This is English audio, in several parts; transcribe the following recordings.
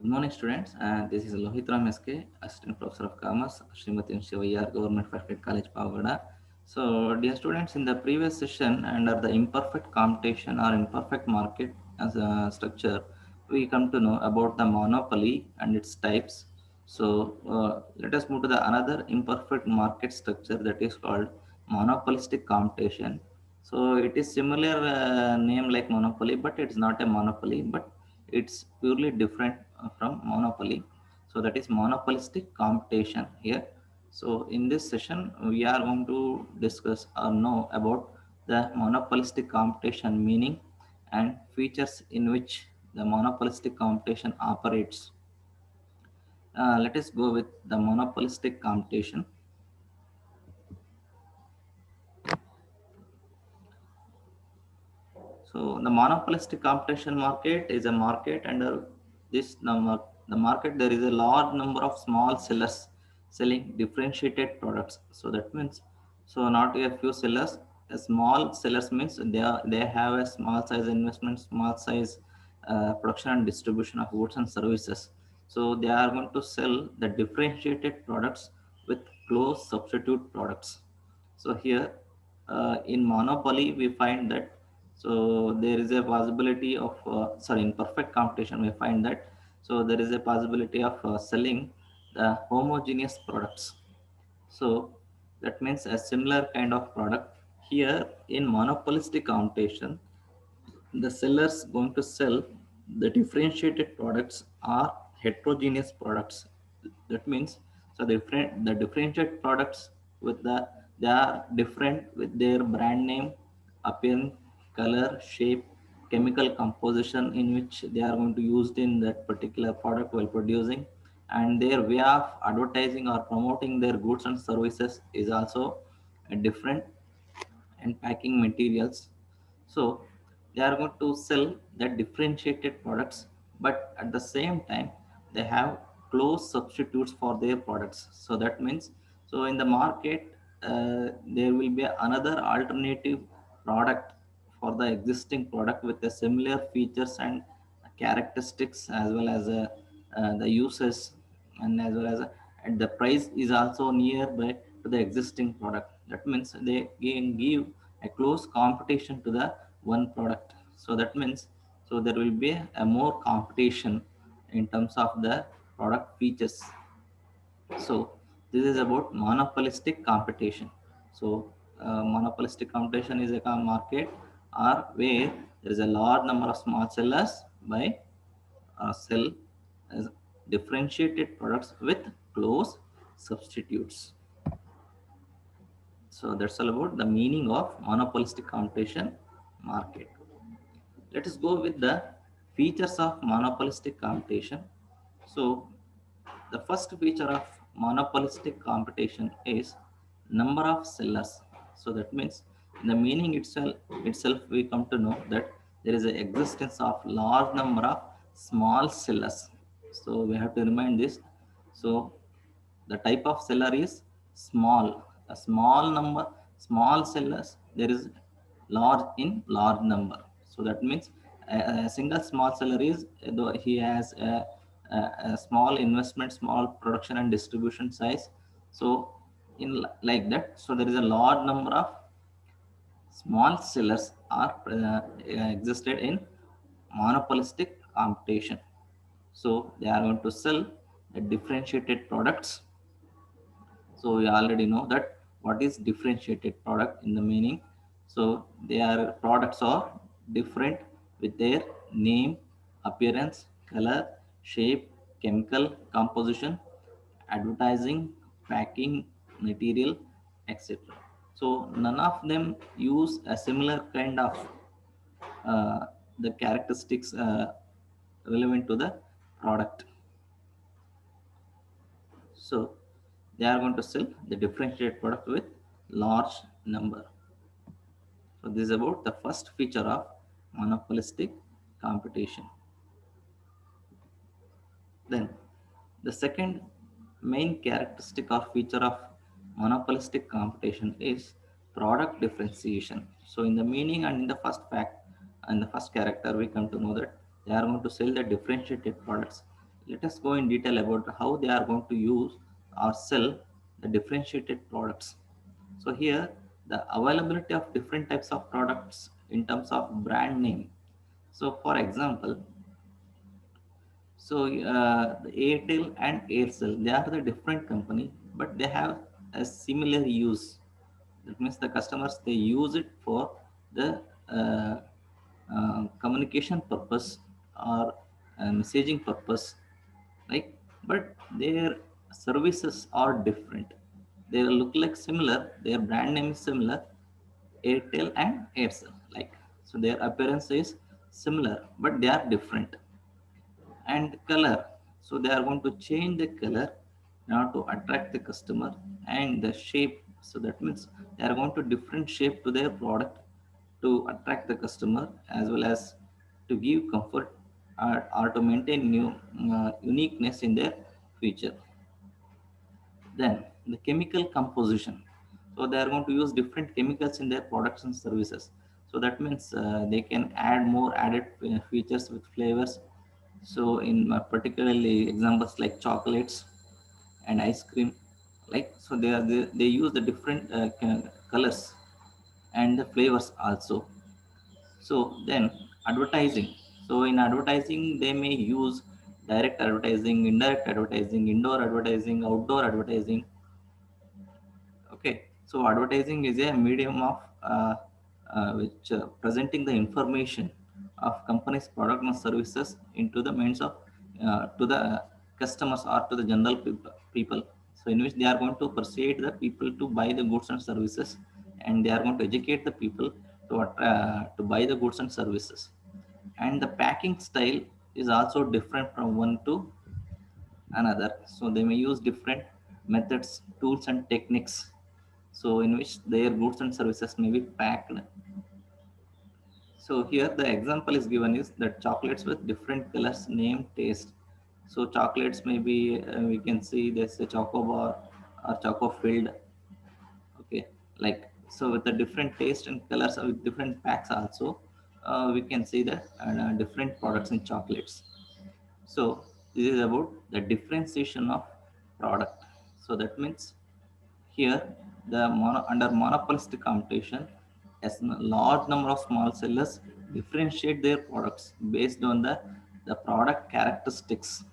morning, students. This is Lohit Ram SK, Assistant Professor of Commerce, Srimati Shivayar, Government Private College, Pavagada. So, dear students, in the previous session, under the imperfect competition or imperfect market as a structure, we come to know about the monopoly and its types. So, let us move to the another imperfect market structure that is called monopolistic competition. So, it is similar name like monopoly, but it's not a monopoly, but it's purely different from monopoly. So that is monopolistic competition here. So in this session we are going to discuss or know about the monopolistic competition meaning and features in which the monopolistic competition operates. Let us go with the monopolistic competition. So the monopolistic competition market is a market under this number. The market there is a large number of small sellers selling differentiated products. So that means so not a few sellers. A small sellers means they have a small size investment, small size production and distribution of goods and services. So they are going to sell the differentiated products with close substitute products. So here in monopoly we find that so there is a possibility of sorry in perfect competition we find that so there is a possibility of selling the homogeneous products. So that means a similar kind of product. Here in monopolistic competition the sellers going to sell the differentiated products are heterogeneous products. That means so the differentiated products with they are different with their brand name, appearance, color, shape, chemical composition in which they are going to use in that particular product while producing, and their way of advertising or promoting their goods and services is also different, and packing materials. So they are going to sell the differentiated products, but at the same time they have close substitutes for their products. So that means so in the market there will be another alternative product for the existing product with the similar features and characteristics as well as the uses and as well as and the price is also nearby to the existing product. That means they can give a close competition to the one product. So that means so there will be a more competition in terms of the product features. So this is about monopolistic competition. So monopolistic competition is a market or where there is a large number of small sellers by sell as differentiated products with close substitutes. So that's all about the meaning of monopolistic competition market. Let us go with the features of monopolistic competition. So the first feature of monopolistic competition is number of sellers. So that means in the meaning itself we come to know that there is an existence of large number of small sellers. So we have to remind this. So the type of seller is small. A small number, small sellers, there is large in large number. So that means a single small seller is though he has a small investment, small production and distribution size. So in like that, so there is a large number of small sellers are existed in monopolistic competition. So they are going to sell the differentiated products. So we already know that what is differentiated product in the meaning. So their products are different with their name, appearance, color, shape, chemical composition, advertising, packing, material, etc. So none of them use a similar kind of uh, the characteristics relevant to the product. So they are going to sell the differentiated product with large number. So this is about the first feature of monopolistic competition. Then the second main characteristic or feature of monopolistic competition is product differentiation. So in the meaning and in the first fact and the first character we come to know that they are going to sell the differentiated products. let us go in detail about how they are going to use or sell the differentiated products. So here, the availability of different types of products in terms of brand name. So for example, the Airtel and Aircel, they are the different company, but they have a similar use. That means the customers, they use it for the communication purpose or messaging purpose, like, but their services are different. They look like similar, their brand name is similar, Airtel and Aircel, like, so their appearance is similar, but they are different. And color, so they are going to change the color now to attract the customer, and the shape, so that means they are going to different shape to their product to attract the customer, as well as to give comfort, or to maintain new uniqueness in their feature. Then the chemical composition. So they are going to use different chemicals in their products and services. So that means they can add more added features with flavors. So in particularly examples like chocolates and ice cream, like, so they use the different colors and the flavors also. So then advertising. So in advertising, they may use direct advertising, indirect advertising, indoor advertising, outdoor advertising. Okay, so advertising is a medium of which presenting the information of company's product and services into the minds of to the customers or to the general people. So in which they are going to persuade the people to buy the goods and services, and they are going to educate the people to buy the goods and services. And the packing style is also different from one to another. So they may use different methods, tools, and techniques. So in which their goods and services may be packed. So here the example is given is that chocolates with different colors, name, taste. So chocolates may be we can see there's a choco bar or choco filled. Okay, like, so with the different taste and colors with different packs also, we can see the different products in chocolates. So this is about the differentiation of product. So that means here the under monopolistic competition, as a large number of small sellers differentiate their products based on the product characteristics.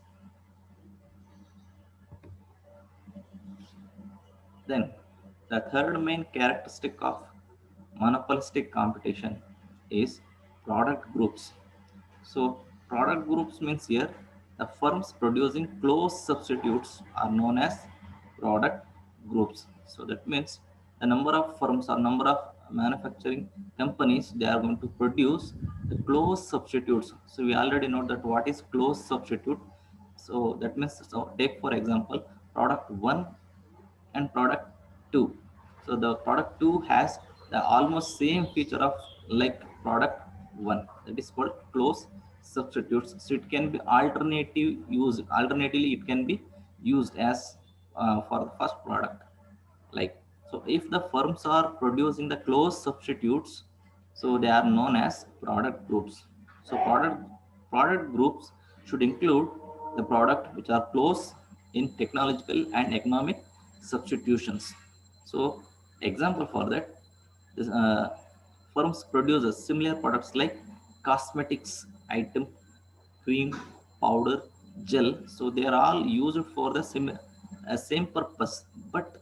Then the third main characteristic of monopolistic competition is product groups. So product groups means here the firms producing close substitutes are known as product groups. So that means the number of firms or number of manufacturing companies, they are going to produce the close substitutes. So we already know that what is close substitute. So that means, so take for example product 1 and product 2. So the product 2 has the almost same feature of like product 1, that is called close substitutes. So it can be alternatively it can be used as for the first product, like, so if the firms are producing the close substitutes, so they are known as product groups. So product groups should include the product which are close in technological and economic substitutions. So example for that, this, firms produces similar products like cosmetics item, cream, powder, gel. So they are all used for the same purpose, but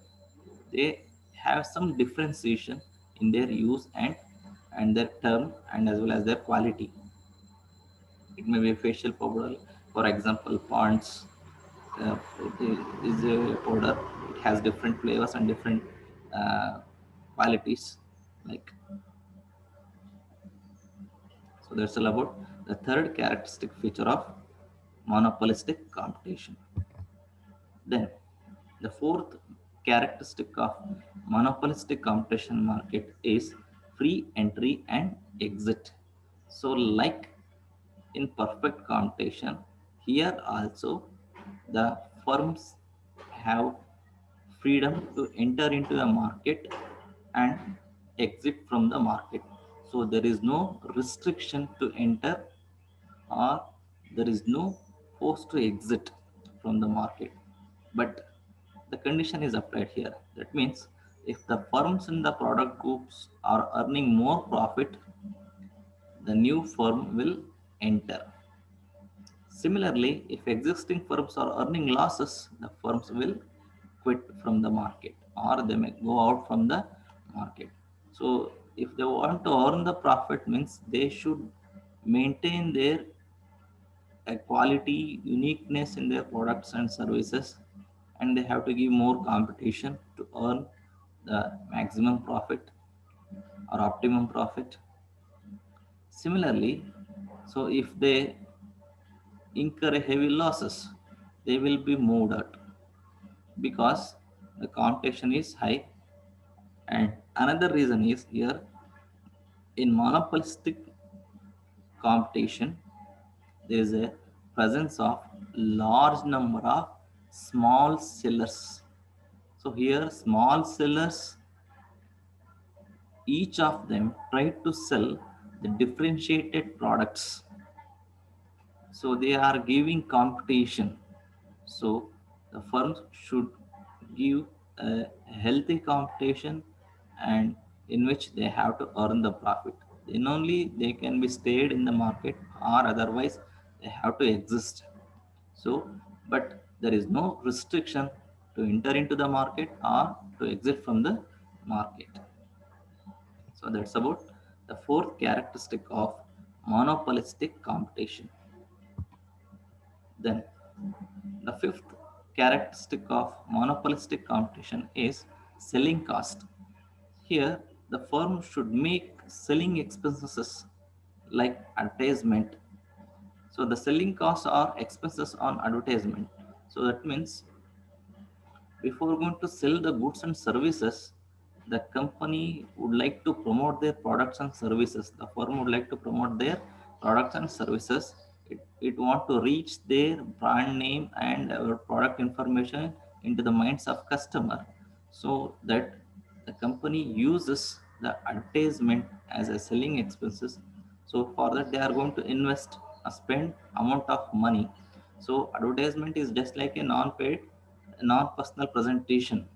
they have some differentiation in their use and their term, and as well as their quality. It may be a facial powder, for example, Pond's is a powder. It has different flavors and different uh, qualities. Like, so that's all about the third characteristic feature of monopolistic competition. Then the fourth characteristic of monopolistic competition market is free entry and exit. So like in perfect competition, here also the firms have freedom to enter into a market and exit from the market. So there is no restriction to enter, or there is no supposed to exit from the market, but the condition is applied here. That means if the firms in the product groups are earning more profit, the new firm will enter. Similarly, if existing firms are earning losses, the firms will quit from the market or they may go out from the market. So if they want to earn the profit means they should maintain their quality, uniqueness in their products and services, and they have to give more competition to earn the maximum profit or optimum profit. Similarly, so if they incur heavy losses, they will be moved out because the competition is high. And another reason is here in monopolistic competition, there is a presence of large number of small sellers. So here small sellers, each of them try to sell the differentiated products. So they are giving competition. So the firms should give a healthy competition and in which they have to earn the profit. Then only they can be stayed in the market or otherwise they have to exist. So, but there is no restriction to enter into the market or to exit from the market. So that's about the fourth characteristic of monopolistic competition. Then the fifth characteristic of monopolistic competition is selling cost. Here, the firm should make selling expenses like advertisement. So the selling costs are expenses on advertisement. So that means before going to sell the goods and services, the company would like to promote their products and services. The firm would like to promote their products and services. It want to reach their brand name and product information into the minds of customer so that the company uses the advertisement as a selling expenses. So for that they are going to invest a spend amount of money. So advertisement is just like a non-paid non-personal presentation.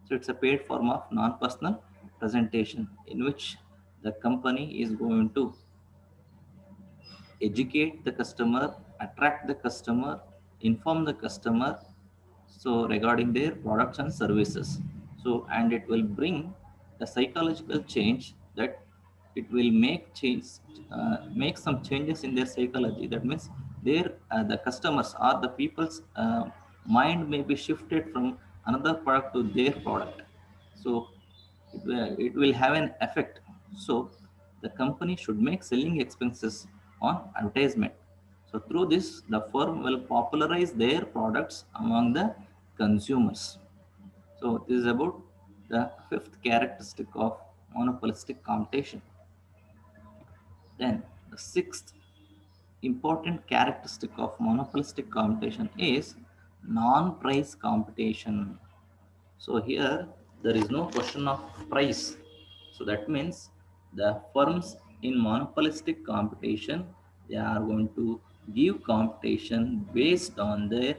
So it's a paid form of non-personal presentation in which the company is going to educate the customer, attract the customer, inform the customer so regarding their products and services. So and it will bring the psychological change that it will make some changes in their psychology. That means their the customers or the people's mind may be shifted from another product to their product. So it will have an effect. So the company should make selling expenses on advertisement. So through this, the firm will popularize their products among the consumers. So this is about the fifth characteristic of monopolistic competition. Then the sixth important characteristic of monopolistic competition is non-price competition. So here there is no question of price. So that means the firms in monopolistic competition, they are going to give competition based on their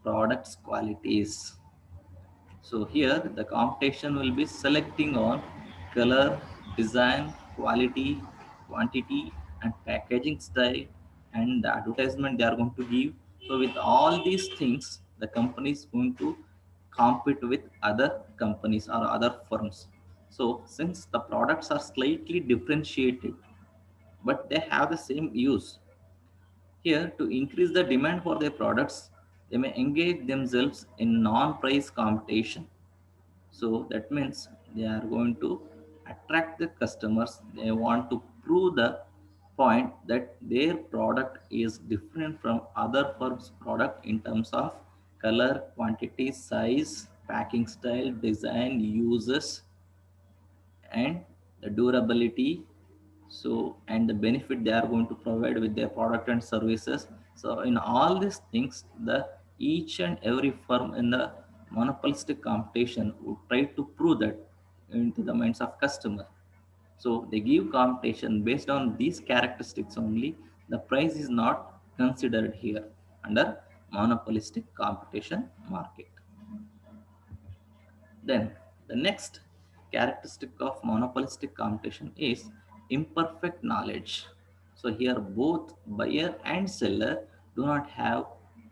products qualities. So here the competition will be selecting on color, design, quality, quantity, and packaging style, and the advertisement they are going to give. So with all these things, the company is going to compete with other companies or other firms. So since the products are slightly differentiated, but they have the same use, here, to increase the demand for their products, they may engage themselves in non-price competition. So that means they are going to attract the customers. They want to prove the point that their product is different from other firms' product in terms of color, quantity, size, packing style, design, uses, and the durability. So and the benefit they are going to provide with their product and services. So in all these things, the each and every firm in the monopolistic competition would try to prove that into the minds of customer. So they give competition based on these characteristics only. The price is not considered here. under monopolistic competition market. Then the next characteristic of monopolistic competition is imperfect knowledge. So here both buyer and seller do not have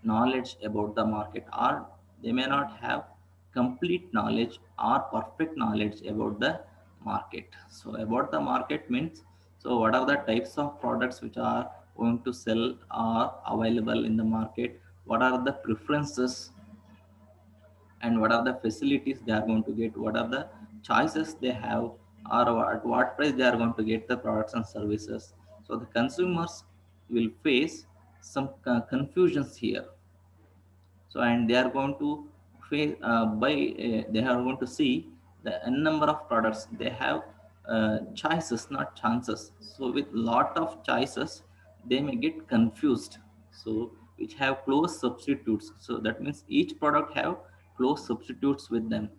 knowledge about the market, or they may not have complete knowledge or perfect knowledge about the market. So about the market means, so what are the types of products which are going to sell or available in the market, what are the preferences, and what are the facilities they are going to get, what are the choices they have, or at what price they are going to get the products and services. So the consumers will face some confusions here. So and they are going to face by they are going to see the n number of products they have, choices not chances. So with lot of choices they may get confused, so which have close substitutes. So that means each product have close substitutes with them,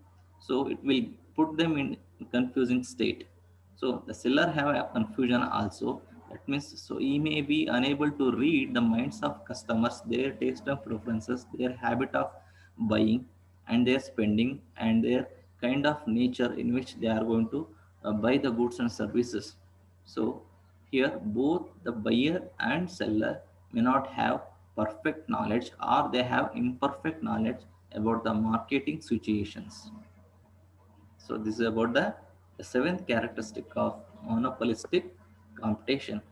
so it will put them in confusing state. So the seller have a confusion also. That means, so he may be unable to read the minds of customers, their taste and preferences, their habit of buying, and their spending, and their kind of nature in which they are going to buy the goods and services. So here both the buyer and seller may not have perfect knowledge, or they have imperfect knowledge about the marketing situations. So this is about the seventh characteristic of monopolistic competition.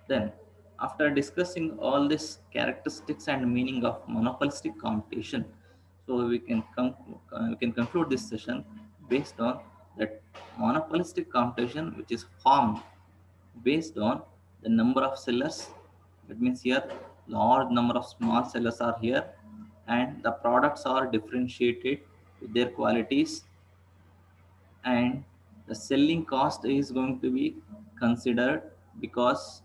Then, after discussing all these characteristics and meaning of monopolistic competition, so we can conclude this session based on that monopolistic competition, which is formed based on the number of sellers. That means here large number of small sellers are here, and the products are differentiated with their qualities, and the selling cost is going to be considered, because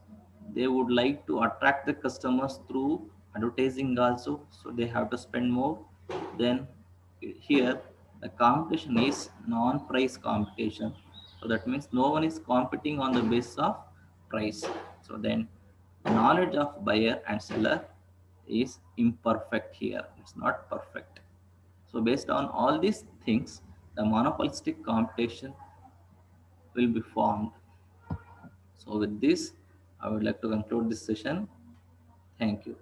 they would like to attract the customers through advertising also, so they have to spend more. Then here the competition is non-price competition, so that means no one is competing on the basis of price. So then the knowledge of buyer and seller is imperfect here, it's not perfect. So based on all these things, the monopolistic competition will be formed. So with this, I would like to conclude this session. Thank you.